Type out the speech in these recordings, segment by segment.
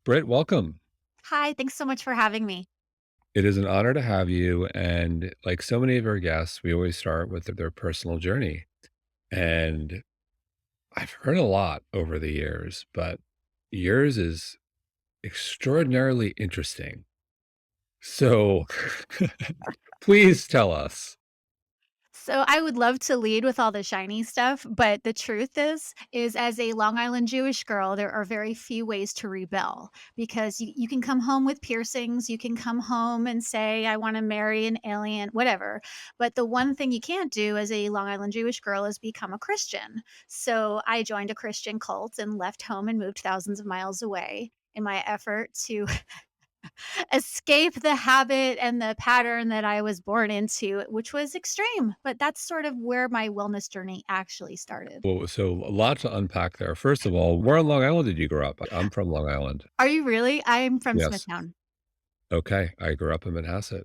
Britt, welcome. Hi, thanks so much for having me. It is an honor to have you. And like so many of our guests, we always start with their personal journey. And I've heard a lot over the years, but yours is extraordinarily interesting. So please tell us. So I would love to lead with all the shiny stuff, but the truth is as a Long Island Jewish girl, there are very few ways to rebel because you can come home with piercings, you can come home and say, I want to marry an alien, whatever. But the one thing you can't do as a Long Island Jewish girl is become a Christian. So I joined a Christian cult and left home and moved thousands of miles away in my effort to escape the habit and the pattern that I was born into, which was extreme. But that's sort of where my wellness journey actually started. Well, so a lot to unpack there. First of all, where on Long Island did you grow up? I'm from Long Island. Are you really? I'm from Yes. Smithtown. Okay. I grew up in Manhasset.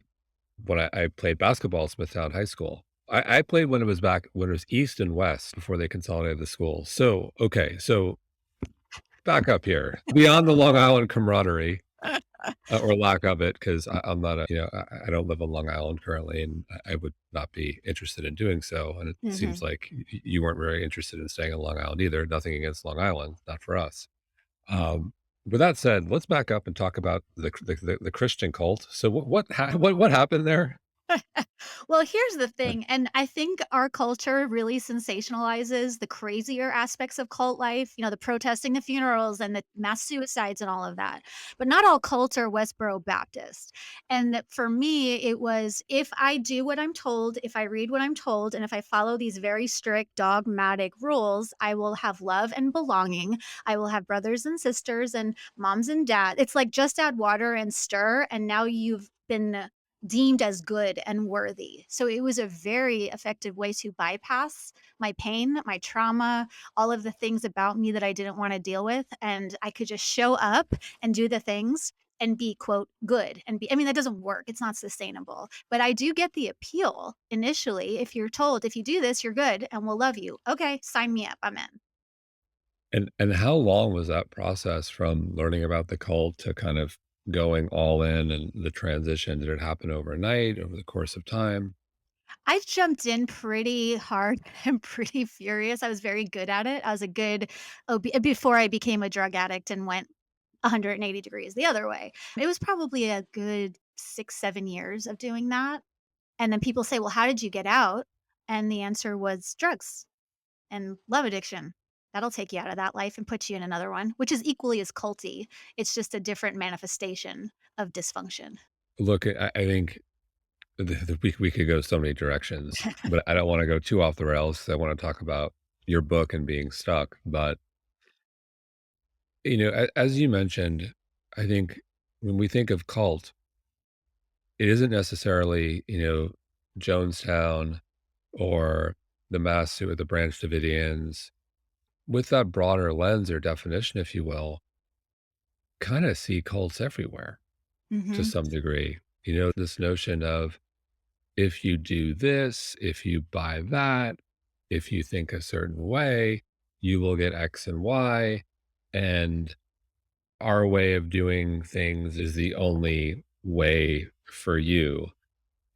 When I played basketball at Smithtown High School. I played when it was East and West before they consolidated the schools. So, okay, so back up here. Beyond the Long Island camaraderie, or lack of it, 'cause I'm not a I don't live on Long Island currently, and I would not be interested in doing so, and it seems Mhm. like you weren't very interested in staying on Long Island either. Nothing against Long Island, not for us. Um, with that said, let's back up and talk about the Christian cult. So what happened there? Well, here's the thing, and I think our culture really sensationalizes the crazier aspects of cult life, the protesting the funerals and the mass suicides and all of that. But not all cults are Westboro Baptist. And for me, it was if I do what I'm told, if I read what I'm told, and if I follow these very strict dogmatic rules, I will have love and belonging. I will have brothers and sisters and moms and dad. It's like just add water and stir, and now you've been deemed as good and worthy. So it was a very effective way to bypass my pain, my trauma, all of the things about me that I didn't want to deal with. And I could just show up and do the things and be, quote, good. I mean, that doesn't work. It's not sustainable. But I do get the appeal initially if you're told, if you do this, you're good and we'll love you. Okay, sign me up. I'm in. And how long was that process from learning about the cult to kind of going all in and the transition? Did it happen overnight, over the course of time? I jumped in pretty hard and pretty furious. I was very good at it. I was a good before I became a drug addict and went 180 degrees the other way. It was probably a good 6, 7 years of doing that. And then people say, "Well, how did you get out?" And the answer was drugs and love addiction. That'll take you out of that life and put you in another one, which is equally as culty. It's just a different manifestation of dysfunction. Look, I think we could go so many directions, but I don't want to go too off the rails. I want to talk about your book and being stuck. But as you mentioned, I think when we think of cult, it isn't necessarily Jonestown or the Branch Davidians. With that broader lens or definition, if you will, kind of see cults everywhere to Mhm. some degree. This notion of if you do this, if you buy that, if you think a certain way, you will get X and Y. And our way of doing things is the only way for you.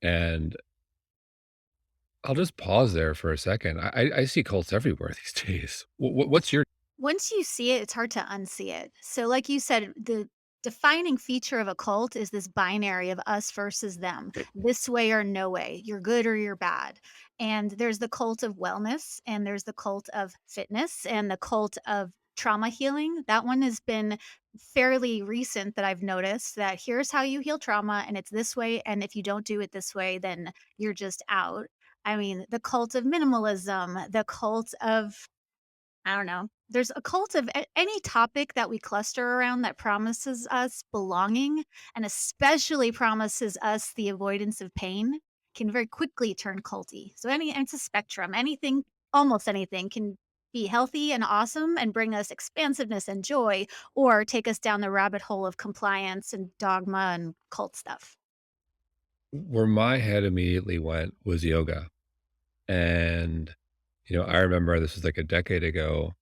And I'll just pause there for a second. I see cults everywhere these days. What's your Once you see it, it's hard to unsee it. So, like you said, the defining feature of a cult is this binary of us versus them, this way or no way, you're good or you're bad. And there's the cult of wellness, and there's the cult of fitness, and the cult of trauma healing. That one has been fairly recent that I've noticed that here's how you heal trauma, and it's this way. And if you don't do it this way, then you're just out. I mean, the cult of minimalism, the cult of I don't know. There's a cult of any topic that we cluster around that promises us belonging and especially promises us the avoidance of pain can very quickly turn culty. So it's a spectrum. Anything, almost anything can be healthy and awesome and bring us expansiveness and joy or take us down the rabbit hole of compliance and dogma and cult stuff. Where my head immediately went was yoga. And, I remember this was like a decade ago,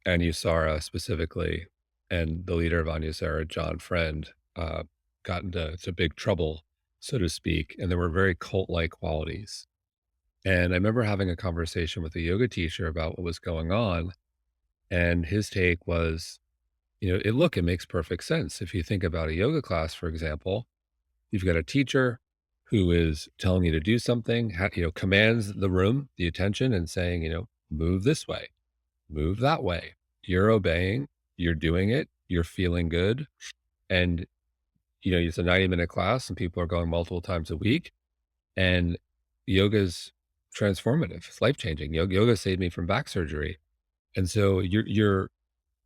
and Usara specifically. and the leader of Anya Sarah, John Friend, got into big trouble, so to speak, and there were very cult-like qualities. And I remember having a conversation with a yoga teacher about what was going on, and his take was, it makes perfect sense. If you think about a yoga class, for example, you've got a teacher who is telling you to do something, commands the room, the attention, and saying, move this way, move that way. You're obeying, you're doing it, you're feeling good. And, it's a 90-minute class and people are going multiple times a week. And yoga's transformative, it's life changing. Yoga saved me from back surgery. And so you're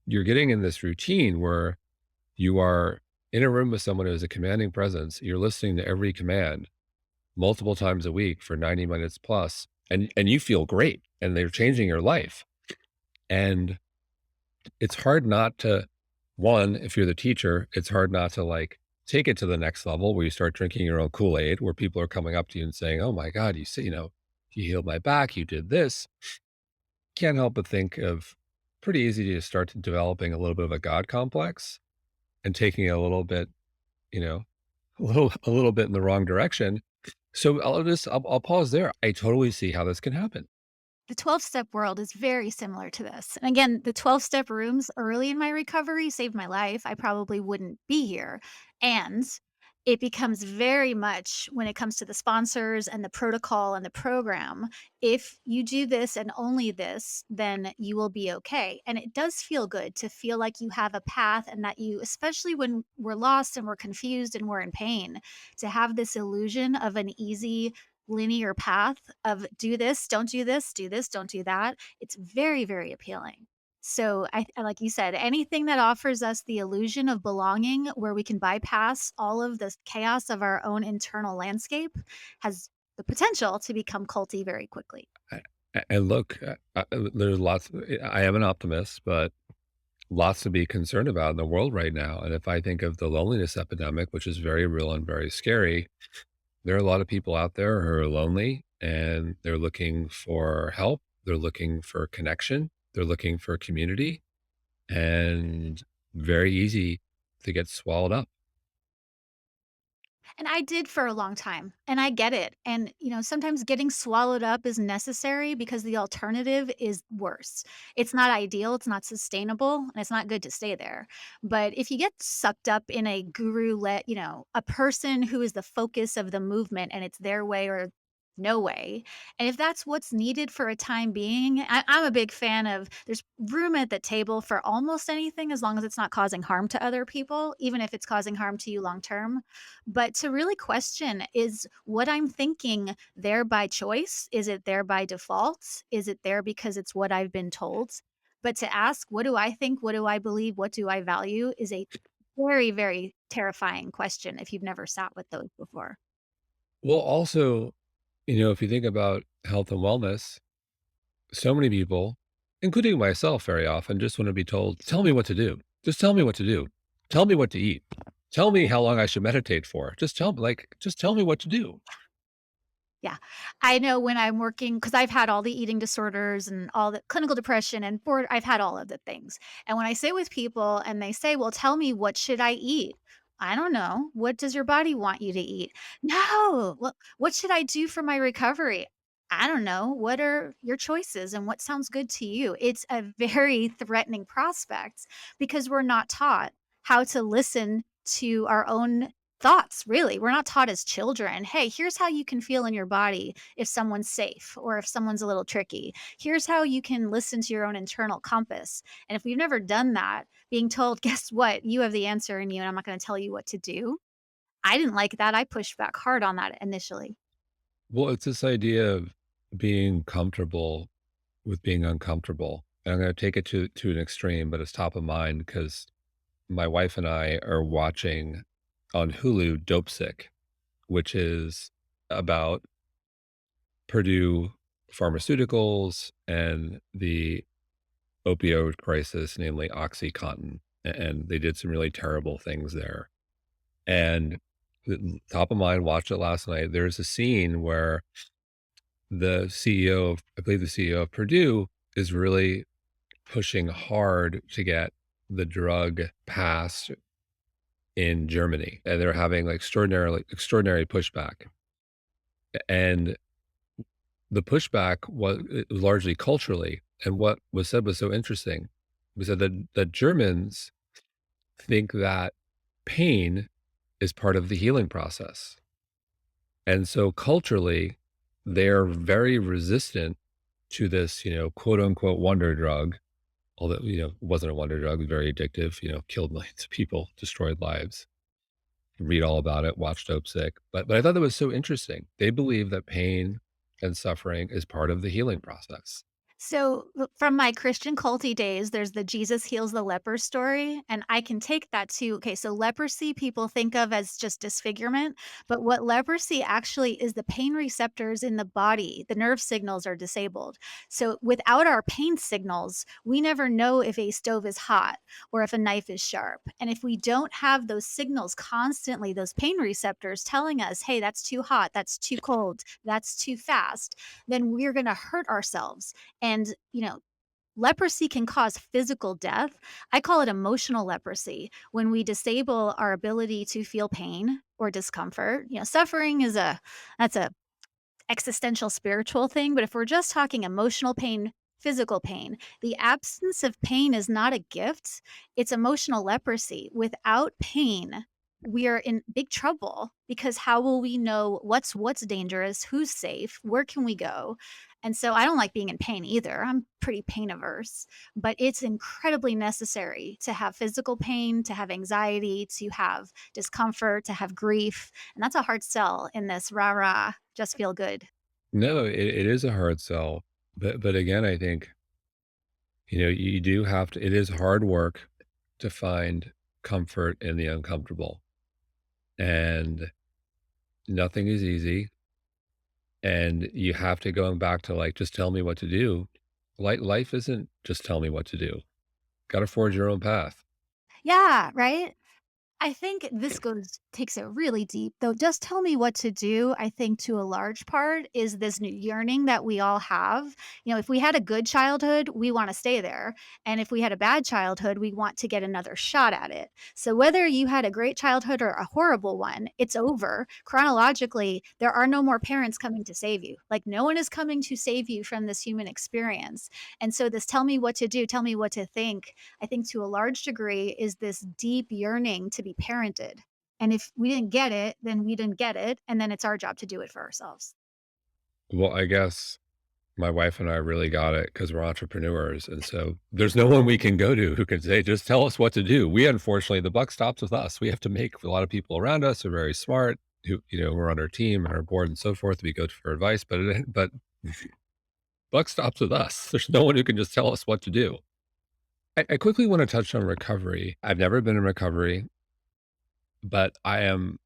getting in this routine where you are in a room with someone who is a commanding presence. You're listening to every command multiple times a week for 90 minutes plus, and you feel great, and they're changing your life. And it's hard not to, one, if you're the teacher, it's hard not to like take it to the next level where you start drinking your own Kool-Aid, where people are coming up to you and saying, "Oh my God, you see, you healed my back, you did this." Can't help but think of pretty easy to start developing a little bit of a God complex and taking it a little bit, you know, a little bit in the wrong direction. So I'll pause there. I totally see how this can happen. The 12-step world is very similar to this. And again, the 12-step rooms early in my recovery saved my life. I probably wouldn't be here. And it becomes very much when it comes to the sponsors and the protocol and the program, if you do this and only this, then you will be okay. And it does feel good to feel like you have a path and that you, especially when we're lost and we're confused and we're in pain, to have this illusion of an easy linear path of do this, don't do this, do this, don't do that. It's very, very appealing. So like you said, anything that offers us the illusion of belonging where we can bypass all of the chaos of our own internal landscape has the potential to become culty very quickly. I and look, there's lots I am an optimist, but lots to be concerned about in the world right now, and if I think of the loneliness epidemic, which is very real and very scary, there are a lot of people out there who are lonely, and they're looking for help, they're looking for connection, they're looking for community, and very easy to get swallowed up. And I did for a long time, and I get it. And, sometimes getting swallowed up is necessary because the alternative is worse. It's not ideal, it's not sustainable, and it's not good to stay there. But if you get sucked up in a guru let, a person who is the focus of the movement and it's their way or no way. And if that's what's needed for a time being, I'm a big fan of there's room at the table for almost anything as long as it's not causing harm to other people, even if it's causing harm to you long term. But to really question, is what I'm thinking there by choice? Is it there by default? Is it there because it's what I've been told? But to ask, what do I think? What do I believe? What do I value? Is a very, very terrifying question if you've never sat with those before. Well, also, if you think about health and wellness, so many people, including myself very often, just want to be told, "Tell me what to do. Just tell me what to do. Tell me what to eat. Tell me how long I should meditate for. Just tell me what to do." Yeah. I know when I'm working because 'cause I've had all the eating disorders and all the clinical depression and I've had all of the things. And when I sit with people and they say, "Well, tell me what should I eat?" I don't know. What does your body want you to eat? No. Well, what should I do for my recovery? I don't know. What are your choices and what sounds good to you? It's a very threatening prospect because we're not taught how to listen to our own thoughts, really. We're not taught as children, "Hey, here's how you can feel in your body if someone's safe or if someone's a little tricky. Here's how you can listen to your own internal compass." And if we've never done that, being told, "Guess what? You have the answer in you, and I'm not gonna tell you what to do." I didn't like that. I pushed back hard on that initially. Well, it's this idea of being comfortable with being uncomfortable. And I'm going to take it to an extreme, but it's top of mind because my wife and I are watching on Hulu Dope Sick, which is about Purdue Pharmaceuticals and the opioid crisis, namely OxyContin. And they did some really terrible things there. And top of mind, watched it last night. There's a scene where I believe the CEO of Purdue is really pushing hard to get the drug passed in Germany, and they're having, like, extraordinary pushback, and the pushback was it was largely culturally, and what was said was so interesting, was that Germans think that pain is part of the healing process, and so culturally, they're very resistant to this, quote, unquote, "wonder drug," although, it wasn't a wonder drug, it was very addictive, killed millions of people, destroyed lives. Read all about it, watch Dope Sick, but I thought that was so interesting. They believe that pain and suffering is part of the healing process. So, from my Christian culty days, there's the Jesus heals the leper story, and I can take that too. Okay, so leprosy people think of as just disfigurement, but what leprosy actually is, the pain receptors in the body, the nerve signals are disabled. So, without our pain signals, we never know if a stove is hot or if a knife is sharp. And if we don't have those signals constantly, those pain receptors telling us, hey, that's too hot, that's too cold, that's too fast, then we're going to hurt ourselves. And, leprosy can cause physical death. I call it emotional leprosy when we disable our ability to feel pain or discomfort. Suffering is that's a existential spiritual thing, but if we're just talking emotional pain, physical pain, the absence of pain is not a gift, it's emotional leprosy. Without pain, we are in big trouble because how will we know what's dangerous, who's safe, where can we go? And so I don't like being in pain either. I'm pretty pain averse, but it's incredibly necessary to have physical pain, to have anxiety, to have discomfort, to have grief. And that's a hard sell in this rah rah, just feel good. No, it is a hard sell, but again, I think, you do have to it is hard work to find comfort in the uncomfortable, and nothing is easy, and you have to going back to, like, "Just tell me what to do." Life isn't just tell me what to do. Gotta forge your own path. Yeah, right? I think this goes takes it really deep, though. Just tell me what to do. I think to a large part is this new yearning that we all have. If we had a good childhood, we want to stay there. And if we had a bad childhood, we want to get another shot at it. So whether you had a great childhood or a horrible one, it's over. Chronologically, there are no more parents coming to save you. Like no one is coming to save you from this human experience. And so this tell me what to do, tell me what to think, I think to a large degree is this deep yearning to be parented. And if we didn't get it, then we didn't get it. And then it's our job to do it for ourselves. Well, I guess my wife and I really got it because 'cause we're entrepreneurs, and so there's no one we can go to who can say, "Just tell us what to do." We unfortunately, the buck stops with us. We have to make a lot of people around us are very smart, who, we're on our team and our board and so forth. We go to for advice, but buck stops with us. There's no one who can just tell us what to do. I quickly wanna touch on recovery. I've never been in recovery, but I am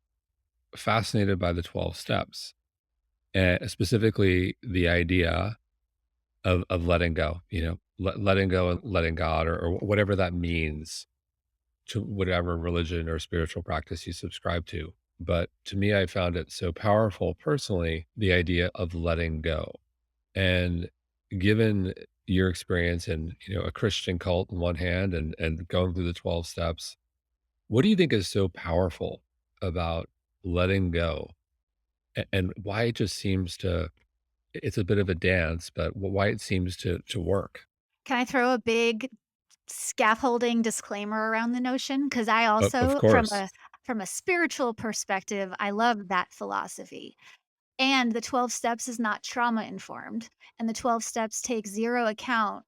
fascinated by the 12 steps, and specifically the idea of letting go, letting go and letting God or whatever that means to whatever religion or spiritual practice you subscribe to. But to me, I found it so powerful personally, the idea of letting go. And given your experience in, a Christian cult on one hand and going through the 12 steps, what do you think is so powerful about letting go and why it just seems to it's a bit of a dance, but why it seems to work? Can I throw a big scaffolding disclaimer around the notion? Because I Of also, course. from a spiritual perspective, I love that philosophy. And the 12 steps is not trauma informed. And the 12 steps take zero account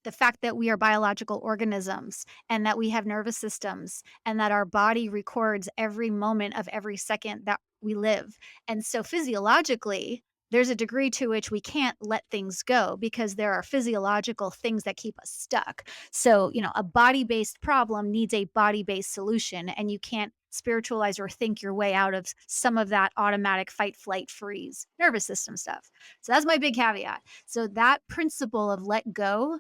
the fact that we are biological organisms and that we have nervous systems and that our body records every moment of every second that we live. And so physiologically, there's a degree to which we can't let things go because there are physiological things that keep us stuck. So, a body based problem needs a body based solution, and you can't spiritualize or think your way out of some of that automatic fight, flight, freeze nervous system stuff. So, that's my big caveat. So, that principle of let go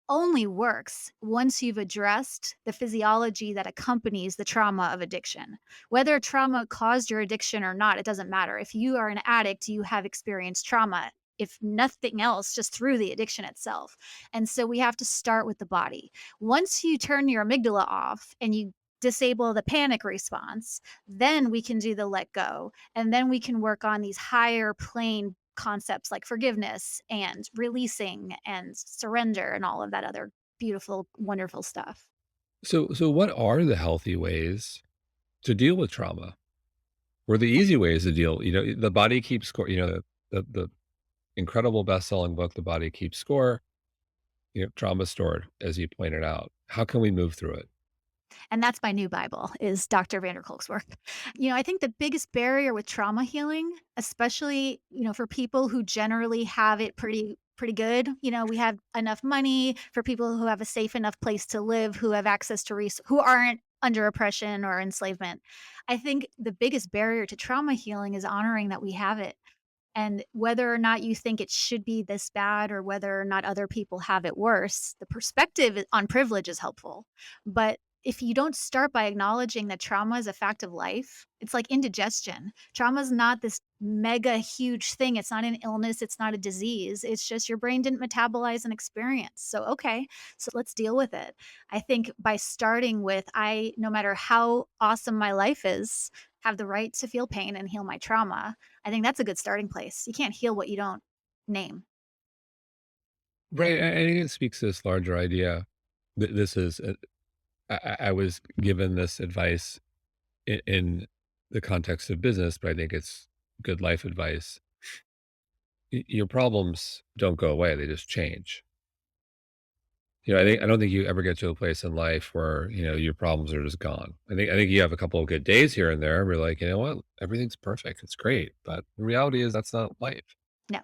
only works once you've addressed the physiology that accompanies the trauma of addiction. Whether trauma caused your addiction or not, it doesn't matter. If you are an addict, you have experienced trauma. if nothing else, just through the addiction itself. And so we have to start with the body. Once you turn your amygdala off and you disable the panic response, then we can do the let go. And then we can work on these higher plane concepts like forgiveness and releasing and surrender and all of that other beautiful, wonderful stuff. So what are the healthy ways to deal with trauma? Or the easy ways to deal, the body keeps score, the incredible best-selling book, The Body Keeps Score, trauma stored, as you pointed out. How can we move through it? And that's my new Bible is Dr. Vanderkolk's work. I think the biggest barrier with trauma healing, especially, for people who generally have it pretty good, we have enough money for people who have a safe enough place to live, who have access to who aren't under oppression or enslavement. I think the biggest barrier to trauma healing is honoring that we have it. And whether or not you think it should be this bad or whether or not other people have it worse, the perspective on privilege is helpful. But if you don't start by acknowledging that trauma is a fact of life, it's like indigestion. Trauma is not this mega huge thing. It's not an illness. It's not a disease. It's just your brain didn't metabolize an experience. So, okay, so let's deal with it. I think by starting with, no matter how awesome my life is, have the right to feel pain and heal my trauma. I think that's a good starting place. You can't heal what you don't name. Right, I think it speaks to this larger idea. This is, I was given this advice in the context of business, but I think it's good life advice. Your problems don't go away; they just change. I don't think you ever get to a place in life where your problems are just gone. I think you have a couple of good days here and there. Where you're like, you know what, everything's perfect, it's great. But the reality is that's not life. No.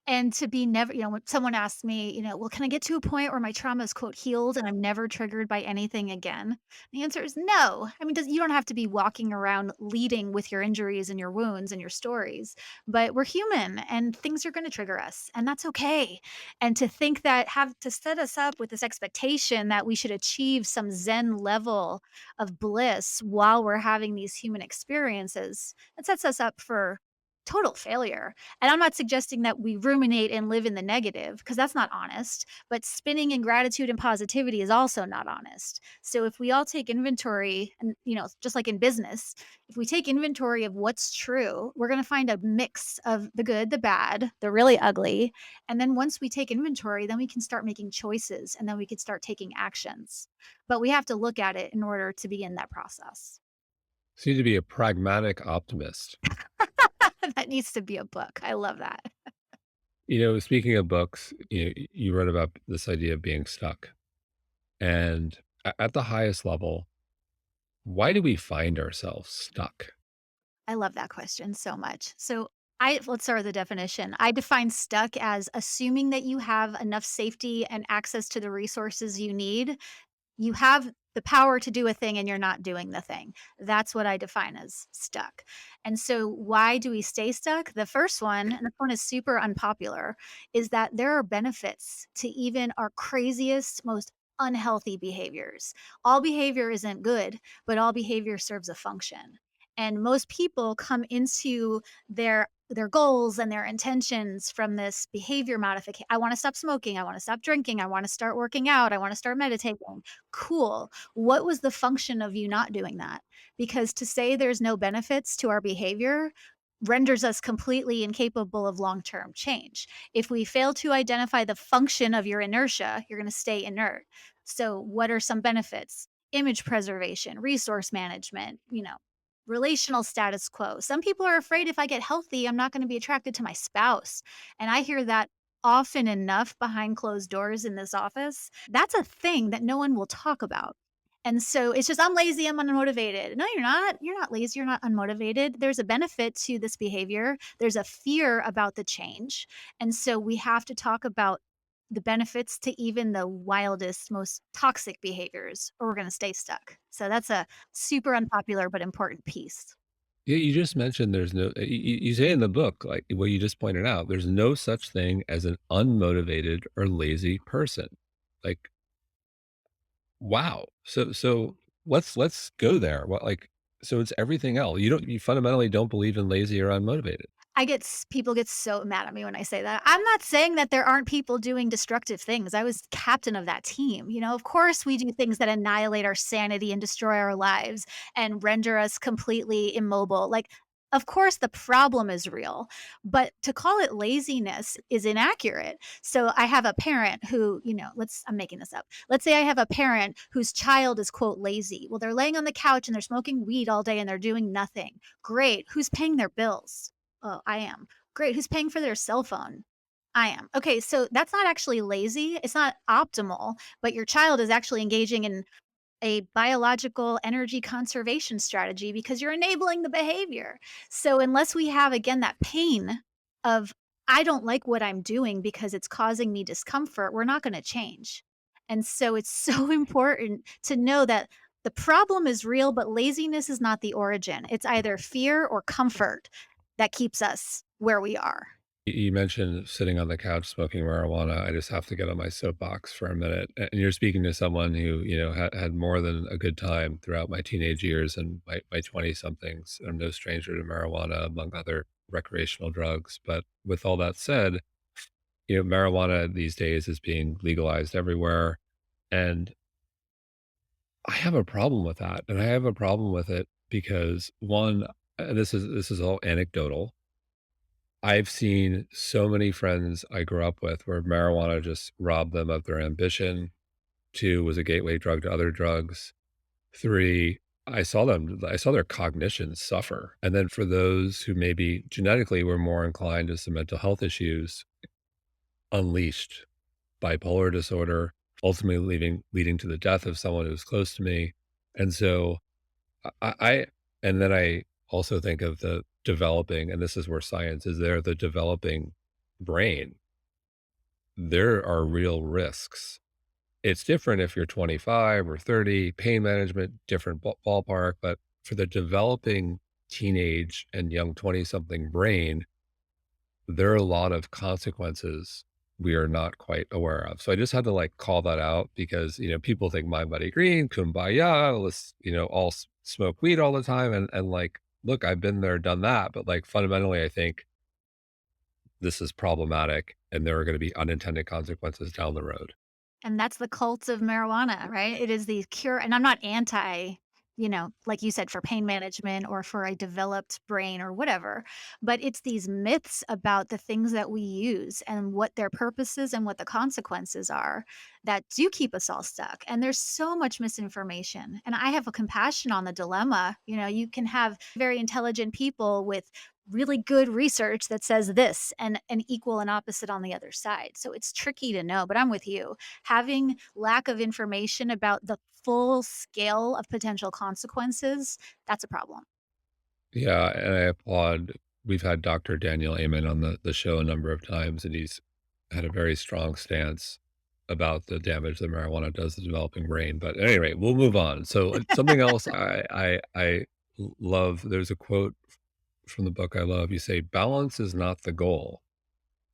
And to be never when someone asks me, "Well, can I get to a point where my trauma is, quote, healed and I'm never triggered by anything again?" The answer is no. I mean, you don't have to be walking around leading with your injuries and your wounds and your stories, but we're human and things are gonna trigger us, and that's okay. And to think that have to set us up with this expectation that we should achieve some zen level of bliss while we're having these human experiences, it sets us up for total failure. And I'm not suggesting that we ruminate and live in the negative because that's not honest, but spinning in gratitude and positivity is also not honest. So if we all take inventory and, just like in business, if we take inventory of what's true, we're going to find a mix of the good, the bad, the really ugly. And then once we take inventory, then we can start making choices and then we can start taking actions. But we have to look at it in order to begin that process. Seem to be a pragmatic optimist. That needs to be a book. I love that. Speaking of books, you wrote about this idea of being stuck, and at the highest level, why do we find ourselves stuck? I love that question so much. So, let's start with the definition. I define stuck as assuming that you have enough safety and access to the resources you need. You have the power to do a thing and you're not doing the thing. That's what I define as stuck. And so, why do we stay stuck? The first one, and this one is super unpopular, is that there are benefits to even our craziest, most unhealthy behaviors. All behavior isn't good, but all behavior serves a function. And most people come into their goals and their intentions from this behavior modification. I want to stop smoking. I want to stop drinking. I want to start working out. I want to start meditating. Cool. What was the function of you not doing that? Because to say there's no benefits to our behavior renders us completely incapable of long term change. If we fail to identify the function of your inertia, you're going to stay inert. So, what are some benefits? Image preservation, resource management, relational status quo. Some people are afraid if I get healthy, I'm not going to be attracted to my spouse. And I hear that often enough behind closed doors in this office. That's a thing that no one will talk about. And so it's just, I'm lazy, I'm unmotivated. No, you're not. You're not lazy, you're not unmotivated. There's a benefit to this behavior, there's a fear about the change. And so we have to talk about the benefits to even the wildest, most toxic behaviors, or we're going to stay stuck. So that's a super unpopular but important piece. Yeah, you just mentioned there's no, you say in the book, like what you just pointed out, there's no such thing as an unmotivated or lazy person. Like, wow. So let's go there. So it's everything else. You fundamentally don't believe in lazy or unmotivated. People get so mad at me when I say that. I'm not saying that there aren't people doing destructive things. I was captain of that team, you know? Of course, we do things that annihilate our sanity and destroy our lives and render us completely immobile. Like, of course, the problem is real, but to call it laziness is inaccurate. So I have a parent who, I'm making this up. Let's say I have a parent whose child is, quote, lazy. Well, they're laying on the couch and they're smoking weed all day and they're doing nothing. Great. Who's paying their bills? Oh, I am. Great. Who's paying for their cell phone? I am. Okay, so that's not actually lazy. It's not optimal, but your child is actually engaging in a biological energy conservation strategy because you're enabling the behavior. So, unless we have, again, that pain of, I don't like what I'm doing because it's causing me discomfort, we're not going to change. And so, it's so important to know that the problem is real, but laziness is not the origin. It's either fear or comfort that keeps us where we are. You mentioned sitting on the couch smoking marijuana. I just have to get on my soapbox for a minute. And you're speaking to someone who, had more than a good time throughout my teenage years and my 20 somethings. I'm no stranger to marijuana, among other recreational drugs. But with all that said, marijuana these days is being legalized everywhere. And I have a problem with that. And I have a problem with it because one, this is all anecdotal. I've seen so many friends I grew up with where marijuana just robbed them of their ambition. 2 was a gateway drug to other drugs. 3, I saw their cognition suffer. And then for those who maybe genetically were more inclined to some mental health issues, unleashed bipolar disorder, ultimately leading to the death of someone who was close to me. And so I and then I also think of the developing, and this is where science is there, the developing brain. There are real risks. It's different if you're 25 or 30, pain management, different ballpark, but for the developing teenage and young 20-something brain, there are a lot of consequences we are not quite aware of. So I just had to like call that out because, people think mind, body, green, kumbaya, let's, all smoke weed all the time. And like, look, I've been there, done that. But like fundamentally, I think this is problematic and there are going to be unintended consequences down the road. And that's the cult of marijuana, right? It is the cure, and I'm not anti, like you said, for pain management or for a developed brain or whatever, but it's these myths about the things that we use and what their purposes and what the consequences are that do keep us all stuck. And there's so much misinformation. And I have a compassion on the dilemma. You can have very intelligent people with really good research that says this and an equal and opposite on the other side. So it's tricky to know, but I'm with you. Having lack of information about the full scale of potential consequences, that's a problem. Yeah, and I applaud. We've had Dr. Daniel Amen on the show a number of times, and he's had a very strong stance about the damage that marijuana does to the developing brain. But at any rate, we'll move on. So something else I love. There's a quote from the book I love. You say, "Balance is not the goal,"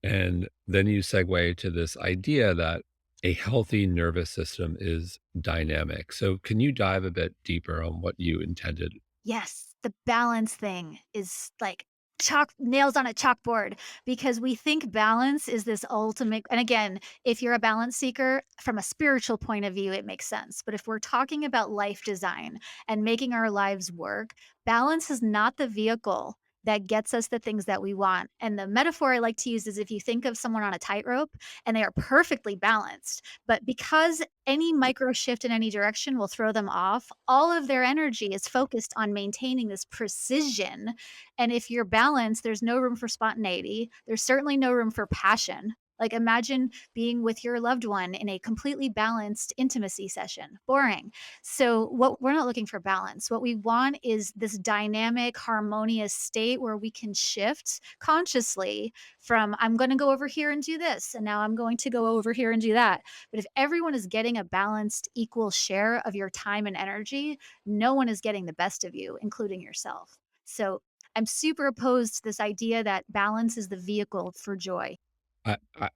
and then you segue to this idea that a healthy nervous system is dynamic. So can you dive a bit deeper on what you intended? Yes, the balance thing is like chalk nails on a chalkboard because we think balance is this ultimate, and again, if you're a balance seeker from a spiritual point of view, it makes sense. But if we're talking about life design and making our lives work, balance is not the vehicle that gets us the things that we want. And the metaphor I like to use is if you think of someone on a tightrope and they are perfectly balanced, but because any micro shift in any direction will throw them off, all of their energy is focused on maintaining this precision. And if you're balanced, there's no room for spontaneity. There's certainly no room for passion. Like, imagine being with your loved one in a completely balanced intimacy session. Boring. So, what we're not looking for balance. What we want is this dynamic, harmonious state where we can shift consciously from, I'm going to go over here and do this, and now I'm going to go over here and do that. But if everyone is getting a balanced, equal share of your time and energy, no one is getting the best of you, including yourself. So, I'm super opposed to this idea that balance is the vehicle for joy.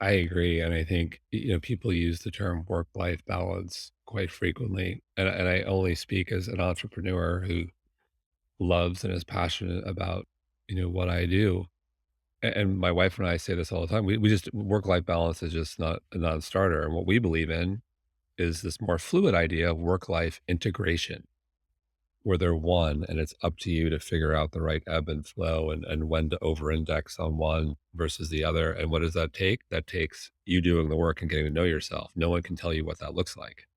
I agree, and I think, people use the term work-life balance quite frequently, and I only speak as an entrepreneur who loves and is passionate about, what I do. And my wife and I say this all the time. We just work-life balance is just not a non-starter, and what we believe in is this more fluid idea of work-life integration, where they're one, and it's up to you to figure out the right ebb and flow and when to over-index on one versus the other, and what does that take? That takes you doing the work and getting to know yourself. No one can tell you what that looks like.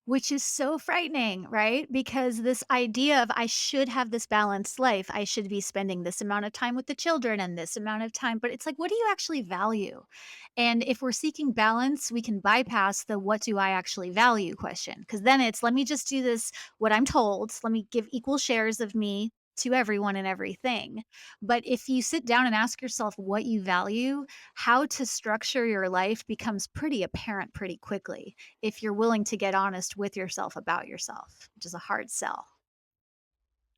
Which is so frightening, right? Because this idea of I should have this balanced life, I should be spending this amount of time with the children and this amount of time, but it's like, what do you actually value? And if we're seeking balance, we can bypass the what do I actually value question. Because then it's let me just do this, what I'm told, let me give equal shares of me to everyone and everything. But if you sit down and ask yourself what you value, how to structure your life becomes pretty apparent pretty quickly if you're willing to get honest with yourself about yourself, which is a hard sell.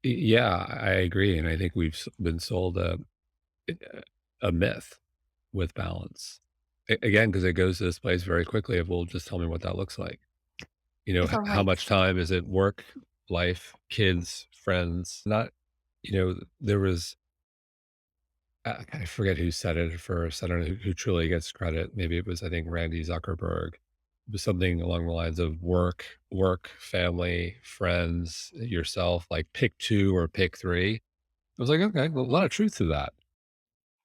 Yeah, I agree, and I think we've been sold a myth with balance. Again, because it goes to this place very quickly of, well, just tell me what that looks like. If I'm How like, much time is it work, life, kids, friends? Not, there was, I forget who said it first. I don't know who truly gets credit. Maybe it was, I think, Randy Zuckerberg. It was something along the lines of work, family, friends, yourself, like pick two or pick three. I was like, okay, well, a lot of truth to that.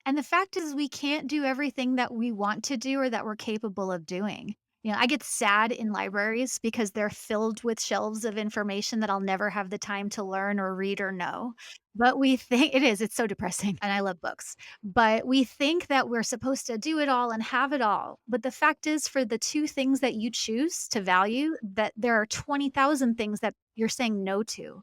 and the fact is we can't do everything that we want to do or that we're capable of doing. I get sad in libraries because they're filled with shelves of information that I'll never have the time to learn or read or know. But we think it's so depressing. And I love books. But we think that we're supposed to do it all and have it all. But the fact is, for the two things that you choose to value, that there are 20,000 things that you're saying no to.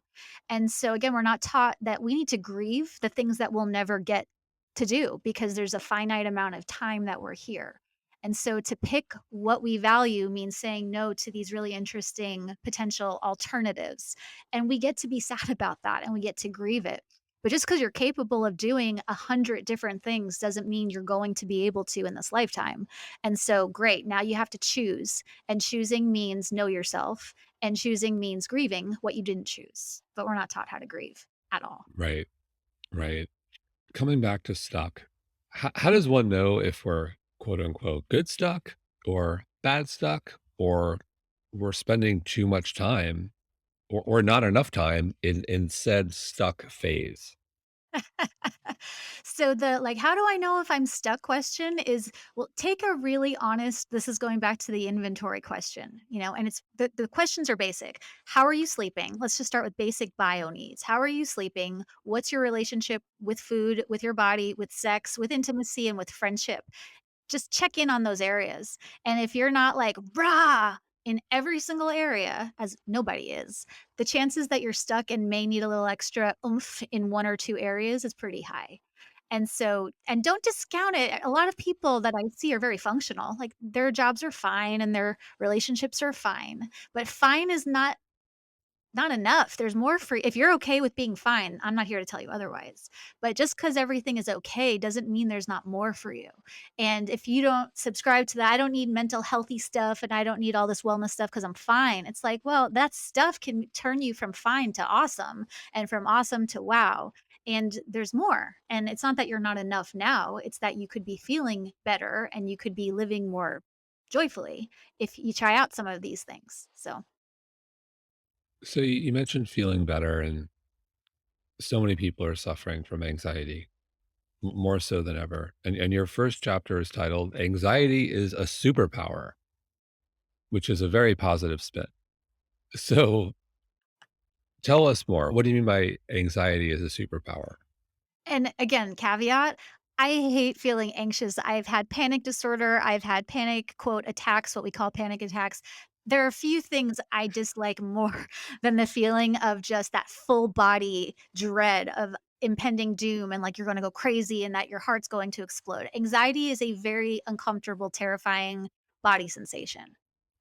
And so, again, we're not taught that we need to grieve the things that we'll never get to do because there's a finite amount of time that we're here. And so to pick what we value means saying no to these really interesting potential alternatives. And we get to be sad about that and we get to grieve it. But just because you're capable of doing 100 different things doesn't mean you're going to be able to in this lifetime. And so, great, now you have to choose. And choosing means know yourself, and choosing means grieving what you didn't choose. But we're not taught how to grieve at all. Right, right. Coming back to stuck, how does one know if we're quote unquote good stuck or bad stuck or we're spending too much time or not enough time in said stuck phase? So the like, how do I know if I'm stuck question is, well, take a really honest, this is going back to the inventory question, and it's the questions are basic. How are you sleeping? Let's just start with basic bio needs. How are you sleeping? What's your relationship with food, with your body, with sex, with intimacy, and with friendship? Just check in on those areas. And if you're not like, rah, in every single area, as nobody is, the chances that you're stuck and may need a little extra oomph in one or two areas is pretty high. And so, and don't discount it. A lot of people that I see are very functional. Like their jobs are fine and their relationships are fine. But fine is not enough. There's more for if you're okay with being fine, I'm not here to tell you otherwise. But just because everything is okay doesn't mean there's not more for you. And if you don't subscribe to that, I don't need mental healthy stuff and I don't need all this wellness stuff because I'm fine. It's like, well, that stuff can turn you from fine to awesome and from awesome to wow. And there's more. And it's not that you're not enough now, it's that you could be feeling better and you could be living more joyfully if you try out some of these things. So So you mentioned feeling better, and so many people are suffering from anxiety more so than ever. And your first chapter is titled "Anxiety is a Superpower," which is a very positive spin. So tell us more. What do you mean by anxiety is a superpower? and again, caveat, I hate feeling anxious. I've had panic disorder. I've had panic, quote, attacks, what we call panic attacks. There are a few things I dislike more than the feeling of just that full body dread of impending doom and like you're going to go crazy and that your heart's going to explode. Anxiety is a very uncomfortable, terrifying body sensation.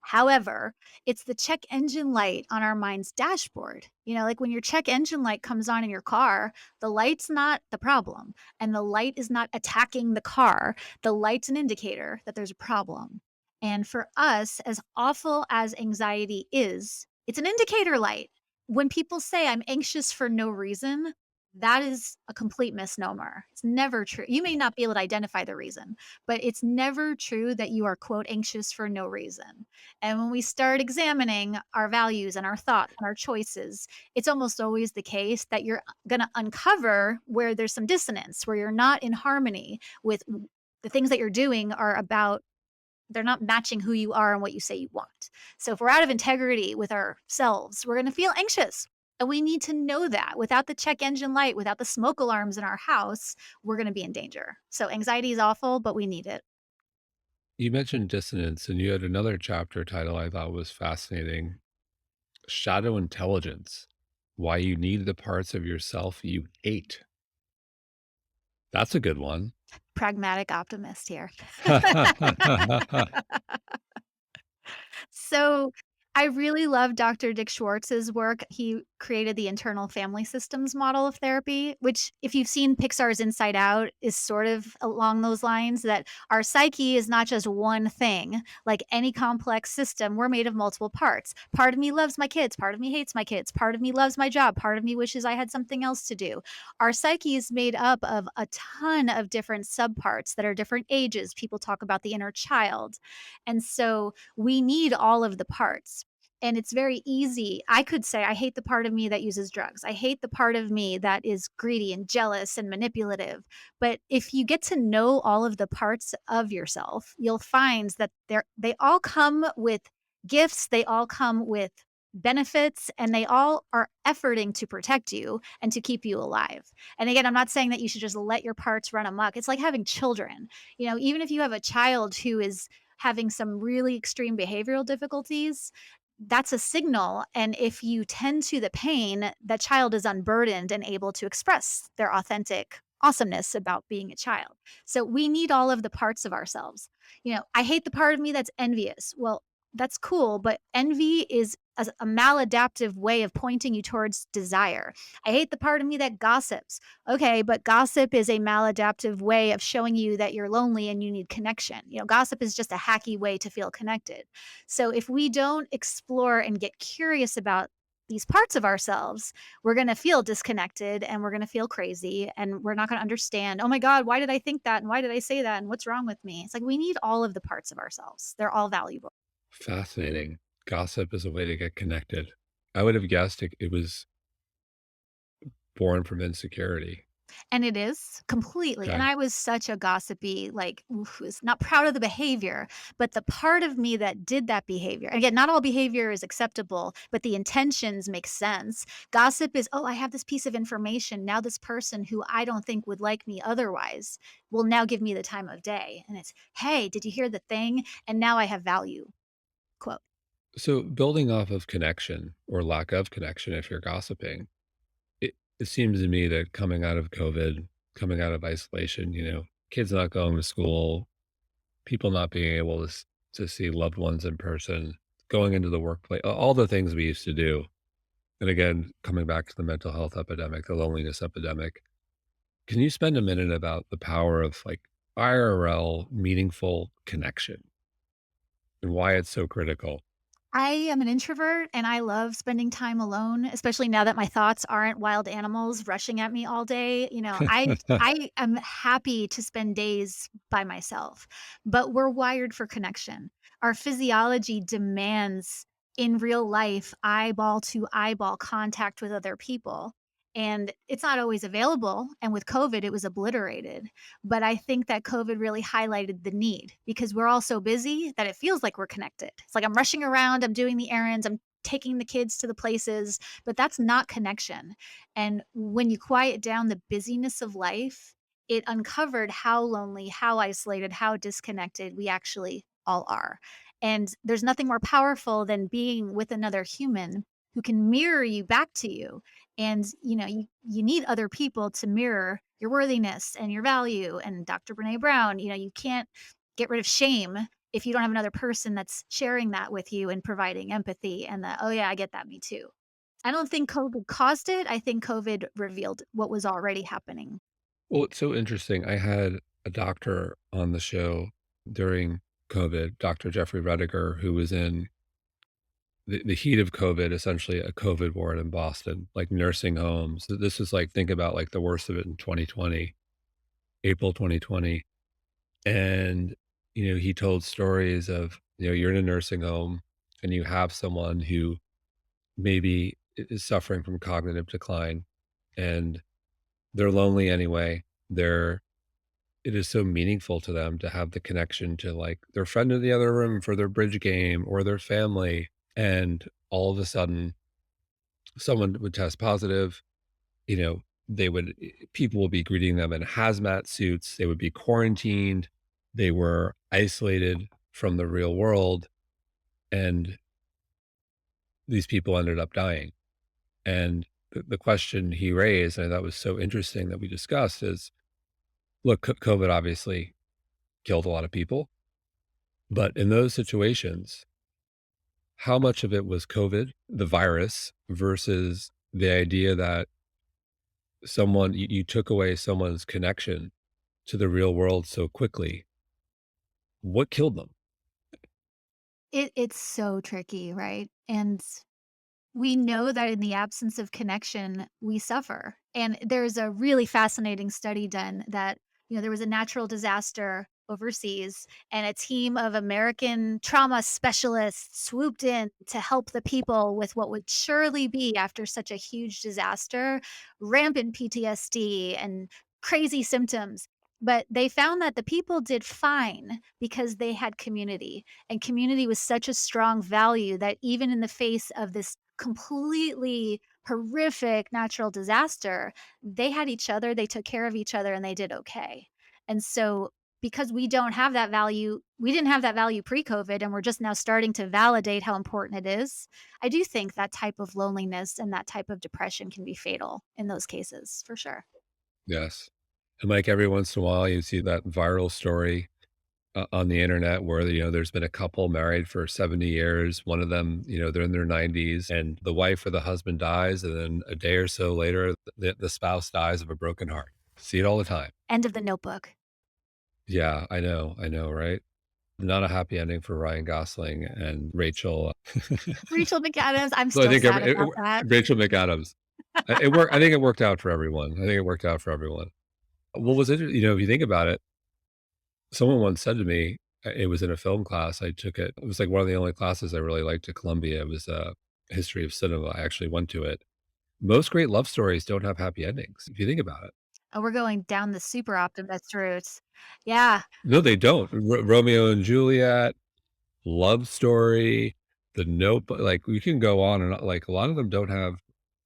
However, it's the check engine light on our mind's dashboard. Like when your check engine light comes on in your car, the light's not the problem, and the light is not attacking the car. The light's an indicator that there's a problem. And for us, as awful as anxiety is, it's an indicator light. When people say, I'm anxious for no reason, That is a complete misnomer. It's never true. You may not be able to identify the reason, but it's never true that you are, quote, anxious for no reason. And when we start examining our values and our thoughts and our choices, it's almost always the case that you're going to uncover where there's some dissonance, where you're not in harmony with the things that you're doing are about they're not matching who you are and what you say you want. So if we're out of integrity with ourselves, we're going to feel anxious. And we need to know that without the check engine light, without the smoke alarms in our house, we're going to be in danger. So anxiety is awful, but we need it. You mentioned dissonance, and you had another chapter title I thought was fascinating: Shadow Intelligence, Why You Need the Parts of Yourself You Hate. That's a good one. Pragmatic optimist here. So, I really love Dr. Dick Schwartz's work. He created the internal family systems model of therapy, which if you've seen Pixar's Inside Out is sort of along those lines that our psyche is not just one thing. Like any complex system, we're made of multiple parts. Part of me loves my kids, part of me hates my kids, part of me loves my job, part of me wishes I had something else to do. Our psyche is made up of a ton of different subparts that are different ages. People talk about the inner child. And so we need all of the parts. And it's very easy. I could say, I hate the part of me that uses drugs. I hate the part of me that is greedy and jealous and manipulative. But if you get to know all of the parts of yourself, you'll find that they all come with gifts, they all come with benefits, and they all are efforting to protect you and to keep you alive. And again, I'm not saying that you should just let your parts run amok. It's like having children. Even if you have a child who is having some really extreme behavioral difficulties, that's a signal. And if you tend to the pain, that child is unburdened and able to express their authentic awesomeness about being a child. So we need all of the parts of ourselves. I hate the part of me that's envious. Well, that's cool, but envy is a maladaptive way of pointing you towards desire. I hate the part of me that gossips. Okay, but gossip is a maladaptive way of showing you that you're lonely and you need connection. Gossip is just a hacky way to feel connected. So if we don't explore and get curious about these parts of ourselves, we're going to feel disconnected and we're going to feel crazy and we're not going to understand, oh my God, why did I think that? And why did I say that? And what's wrong with me? It's like we need all of the parts of ourselves. They're all valuable. Fascinating. Gossip is a way to get connected. I would have guessed it was born from insecurity. And it is completely. And Okay. I was such a gossipy, like, was not proud of the behavior, but the part of me that did that behavior. Again, not all behavior is acceptable, but the intentions make sense. Gossip is, oh, I have this piece of information. Now, this person who I don't think would like me otherwise will now give me the time of day. And it's, hey, did you hear the thing? And now I have value. Quote. So, building off of connection or lack of connection, if you're gossiping, it seems to me that coming out of COVID, coming out of isolation, kids not going to school, people not being able to see loved ones in person, going into the workplace, all the things we used to do. And again, coming back to the mental health epidemic, the loneliness epidemic, can you spend a minute about the power of like IRL meaningful connection and why it's so critical? I am an introvert and I love spending time alone, especially now that my thoughts aren't wild animals rushing at me all day. I am happy to spend days by myself, but we're wired for connection. Our physiology demands in real life eyeball to eyeball contact with other people. And it's not always available. And with COVID, it was obliterated. But I think that COVID really highlighted the need because we're all so busy that it feels like we're connected. It's like I'm rushing around, I'm doing the errands, I'm taking the kids to the places, but that's not connection. And when you quiet down the busyness of life, it uncovered how lonely, how isolated, how disconnected we actually all are. And there's nothing more powerful than being with another human who can mirror you back to you. And you need other people to mirror your worthiness and your value. And Dr. Brene Brown, you can't get rid of shame if you don't have another person that's sharing that with you and providing empathy and the, oh yeah, I get that, me too. I don't think COVID caused it. I think COVID revealed what was already happening. Well, it's so interesting. I had a doctor on the show during COVID, Dr. Jeffrey Rediger, who was in the heat of COVID, essentially a COVID ward in Boston, like nursing homes. This is like, think about like the worst of it in 2020, April 2020. And, he told stories of, you're in a nursing home and you have someone who maybe is suffering from cognitive decline and they're lonely anyway. It is so meaningful to them to have the connection to like their friend in the other room for their bridge game or their family. And all of a sudden, someone would test positive, you know, people will be greeting them in hazmat suits. They would be quarantined. They were isolated from the real world. And these people ended up dying. And the question he raised, and I thought was so interesting that we discussed is, look, COVID obviously killed a lot of people, but in those situations, how much of it was COVID, the virus, versus the idea that you took away someone's connection to the real world so quickly? What killed them? It's so tricky, right? And we know that in the absence of connection, we suffer. And there's a really fascinating study done that, there was a natural disaster overseas, and a team of American trauma specialists swooped in to help the people with what would surely be, after such a huge disaster, rampant PTSD and crazy symptoms. But they found that the people did fine because they had community, and community was such a strong value that even in the face of this completely horrific natural disaster, they had each other, they took care of each other, and they did okay. And so, because we didn't have that value pre-COVID, and we're just now starting to validate how important it is. I do think that type of loneliness and that type of depression can be fatal in those cases, for sure. Yes. And like every once in a while, you see that viral story on the internet where, there's been a couple married for 70 years. One of them, they're in their 90s and the wife or the husband dies. And then a day or so later, the spouse dies of a broken heart. See it all the time. End of the Notebook. Yeah, I know. I know. Right. Not a happy ending for Ryan Gosling and Rachel. Rachel McAdams, I'm So I still think sad about that. Rachel McAdams. It worked. I think it worked out for everyone. I think it worked out for everyone. What was it? If you think about it, someone once said to me, it was in a film class, I took it. It was like one of the only classes I really liked at Columbia. It was history of cinema. I actually went to it. Most great love stories don't have happy endings, if you think about it. Oh, we're going down the super optimist route. Yeah. No, they don't. Romeo and Juliet, love story, the Notebook. Like we can go on and like a lot of them don't have.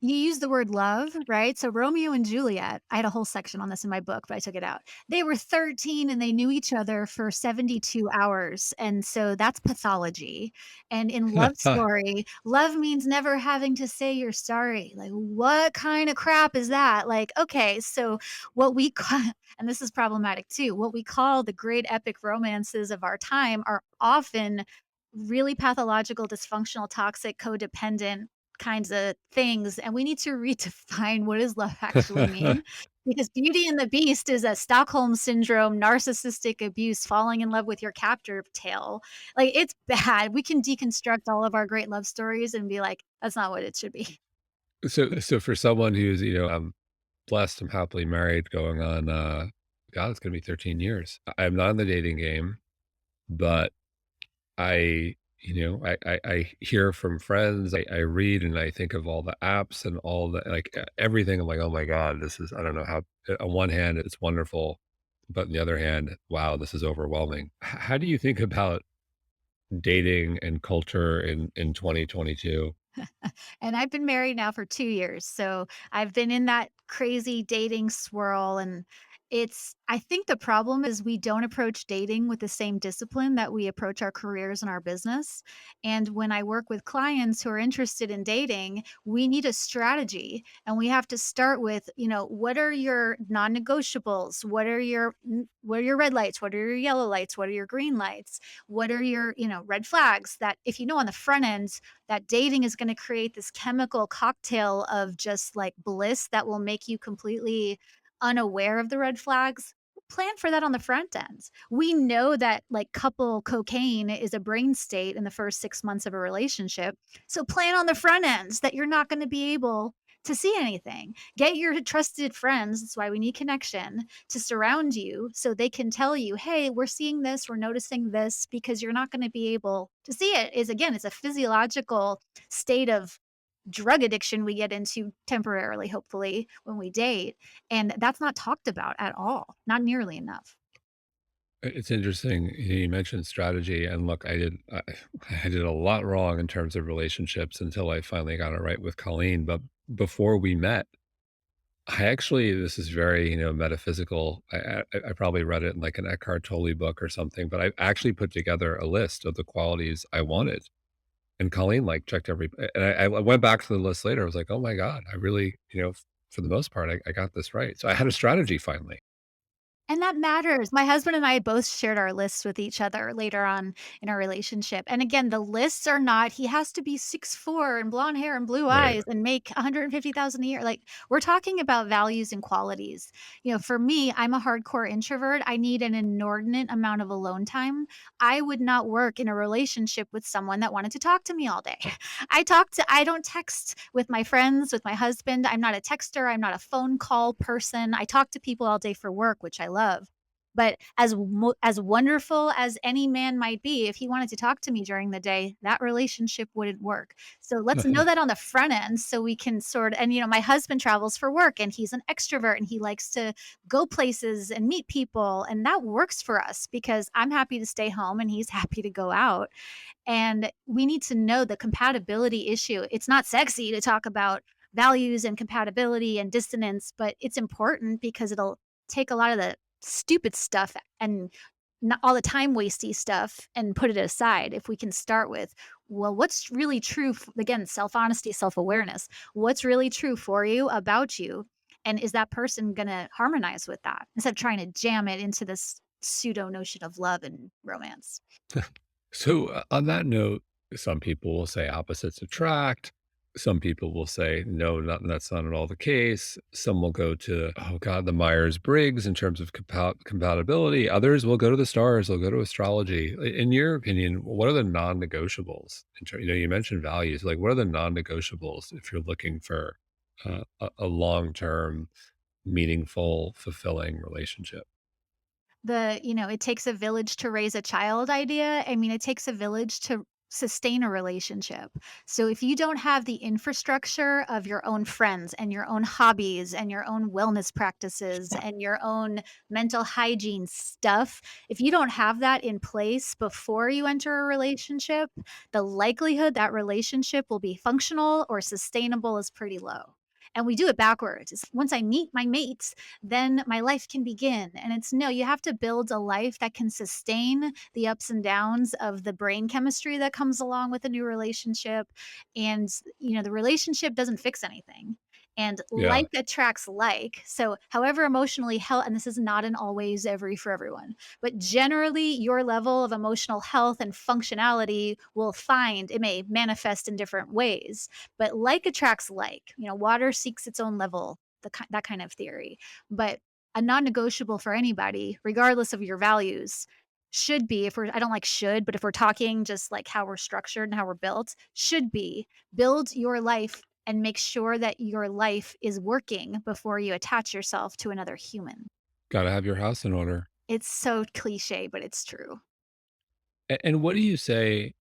You use the word love, right? So Romeo and Juliet, I had a whole section on this in my book, but I took it out. They were 13 and they knew each other for 72 hours. And so that's pathology. And in Love Story, love means never having to say you're sorry. Like, what kind of crap is that? Like, okay, so what we call, and this is problematic too, what we call the great epic romances of our time are often really pathological, dysfunctional, toxic, codependent kinds of things, and we need to redefine what does love actually mean, because Beauty and the Beast is a Stockholm syndrome, narcissistic abuse, falling in love with your captor tale. Like, it's bad. We can deconstruct all of our great love stories and be like, "That's not what it should be." So for someone who's, I'm blessed, I'm happily married, going on, God, it's gonna be 13 years. I'm not in the dating game, but I hear from friends, I read and I think of all the apps and all the like, everything. I'm like, "Oh my god, this is," I don't know how, on one hand, it's wonderful, but on the other hand, wow, this is overwhelming. How do you think about dating and culture in 2022? And I've been married now for 2 years, so I've been in that crazy dating swirl, and I think the problem is we don't approach dating with the same discipline that we approach our careers and our business, and when I work with clients who are interested in dating, we need a strategy, and we have to start with, what are your non-negotiables? What are your red lights? What are your yellow lights? What are your green lights? What are your, red flags that if you know on the front end that dating is gonna create this chemical cocktail of just, like, bliss that will make you completely unaware of the red flags, plan for that on the front end. We know that like couple cocaine is a brain state in the first 6 months of a relationship. So plan on the front ends that you're not going to be able to see anything. Get your trusted friends, that's why we need connection, to surround you so they can tell you, "Hey, we're seeing this, we're noticing this," because you're not going to be able to see it. Is again, it's a physiological state of drug addiction we get into temporarily, hopefully, when we date, and that's not talked about at all, not nearly enough. It's interesting. You mentioned strategy, and look, I did a lot wrong in terms of relationships until I finally got it right with Colleen. But before we met, I actually this is very metaphysical. I probably read it in like an Eckhart Tolle book or something, but I actually put together a list of the qualities I wanted, and Colleen like checked every. And I went back to the list later. I was like, oh my god, I really for the most part I got this right. So I had a strategy finally. And that matters. My husband and I both shared our lists with each other later on in our relationship. And again, the lists are not he has to be 6'4" and blonde hair and blue Right. eyes and make 150,000 a year. Like we're talking about values and qualities. For me, I'm a hardcore introvert. I need an inordinate amount of alone time. I would not work in a relationship with someone that wanted to talk to me all day. I don't text with my friends, with my husband. I'm not a texter. I'm not a phone call person. I talk to people all day for work, which I love. But as wonderful as any man might be, if he wanted to talk to me during the day, that relationship wouldn't work. So let's know that on the front end so we can my husband travels for work and he's an extrovert and he likes to go places and meet people and that works for us because I'm happy to stay home and he's happy to go out. And we need to know the compatibility issue. It's not sexy to talk about values and compatibility and dissonance, but it's important because it'll take a lot of the stupid stuff and not all the time wasty stuff and put it aside. If we can start with, well, what's really true? Again, self honesty, self awareness. What's really true for you about you? And is that person going to harmonize with that instead of trying to jam it into this pseudo notion of love and romance? So, on that note, some people will say opposites attract. Some people will say, no, that's not at all the case. Some will go to, oh God, the Myers Briggs in terms of compatibility. Others will go to the stars, they'll go to astrology. In your opinion, what are the non negotiables? You mentioned values. Like, what are the non negotiables if you're looking for a long term, meaningful, fulfilling relationship? It takes a village to raise a child idea. I mean, it takes a village to sustain a relationship. So if you don't have the infrastructure of your own friends and your own hobbies and your own wellness practices and your own mental hygiene stuff, if you don't have that in place before you enter a relationship, the likelihood that relationship will be functional or sustainable is pretty low. And we do it backwards. It's once I meet my mates, then my life can begin. And it's no, you have to build a life that can sustain the ups and downs of the brain chemistry that comes along with a new relationship. And, the relationship doesn't fix anything. And Yeah. like attracts like. So, however emotionally health, and this is not an always every for everyone, but generally your level of emotional health and functionality will find it may manifest in different ways, but like attracts like. Water seeks its own level, that kind of theory. But a non-negotiable for anybody, regardless of your values, should be if we're I don't like should, but if we're talking just like how we're structured and how we're built, should be build your life and make sure that your life is working before you attach yourself to another human. Got to have your house in order. It's so cliche, but it's true. And what do you say?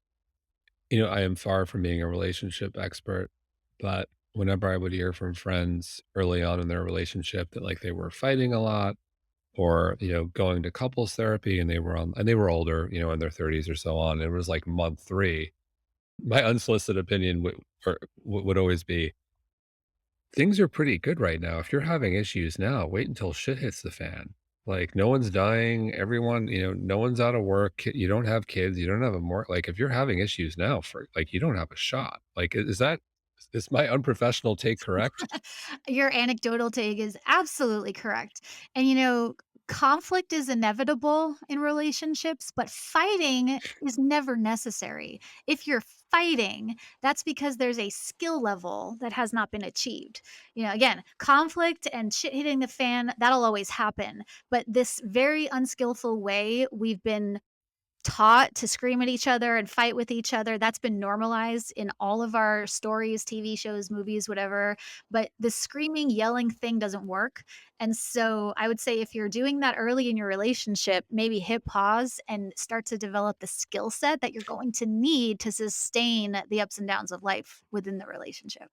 I am far from being a relationship expert, but whenever I would hear from friends early on in their relationship that like they were fighting a lot or, going to couples therapy and they were older, in their 30s or so on. It was like month 3. My unsolicited opinion would always be things are pretty good right now. If you're having issues now, wait until shit hits the fan. Like no one's dying, everyone, no one's out of work. You don't have kids, you don't have a more like if you're having issues now for like you don't have a shot. Like is my unprofessional take correct? Your anecdotal take is absolutely correct. And, Conflict is inevitable in relationships, but fighting is never necessary. If you're fighting, that's because there's a skill level that has not been achieved. Again, conflict and shit hitting the fan, that'll always happen. But this very unskillful way we've been taught to scream at each other and fight with each other. That's been normalized in all of our stories, TV shows, movies, whatever. But the screaming, yelling thing doesn't work. And so I would say if you're doing that early in your relationship, maybe hit pause and start to develop the skill set that you're going to need to sustain the ups and downs of life within the relationship.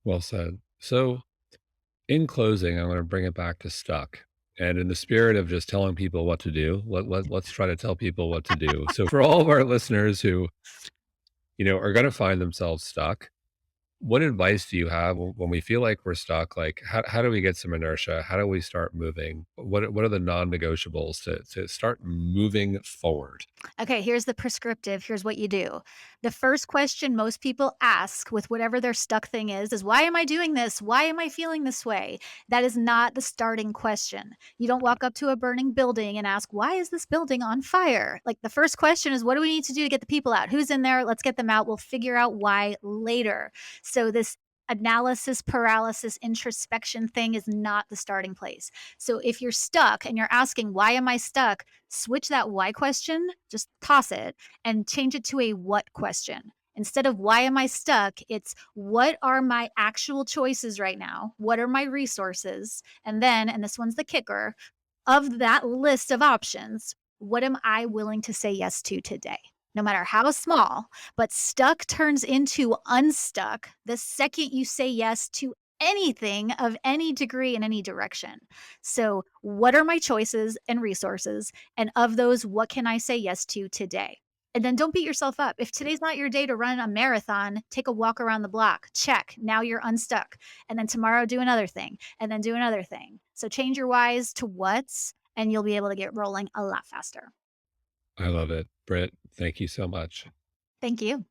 Well said. So, in closing, I'm going to bring it back to stuck. And in the spirit of just telling people what to do, let's try to tell people what to do. So, for all of our listeners who, are going to find themselves stuck, what advice do you have when we feel like we're stuck? Like, how do we get some inertia? How do we start moving? What are the non-negotiables to start moving forward? Okay, here's the prescriptive. Here's what you do. The first question most people ask with whatever their stuck thing is why am I doing this? Why am I feeling this way? That is not the starting question. You don't walk up to a burning building and ask, why is this building on fire? Like the first question is, what do we need to do to get the people out? Who's in there? Let's get them out. We'll figure out why later. So this analysis paralysis introspection thing is not the starting place. So if you're stuck and you're asking, why am I stuck? Switch that why question, just toss it and change it to a what question. Instead of why am I stuck, it's what are my actual choices right now? What are my resources? And then, and this one's the kicker, of that list of options, what am I willing to say yes to today? No matter how small, but stuck turns into unstuck the second you say yes to anything of any degree in any direction. So, what are my choices and resources? And of those, what can I say yes to today? And then don't beat yourself up. If today's not your day to run a marathon, take a walk around the block. Check. Now you're unstuck. And then tomorrow, do another thing. And then do another thing. So change your whys to what's, and you'll be able to get rolling a lot faster. I love it. Britt, thank you so much. Thank you.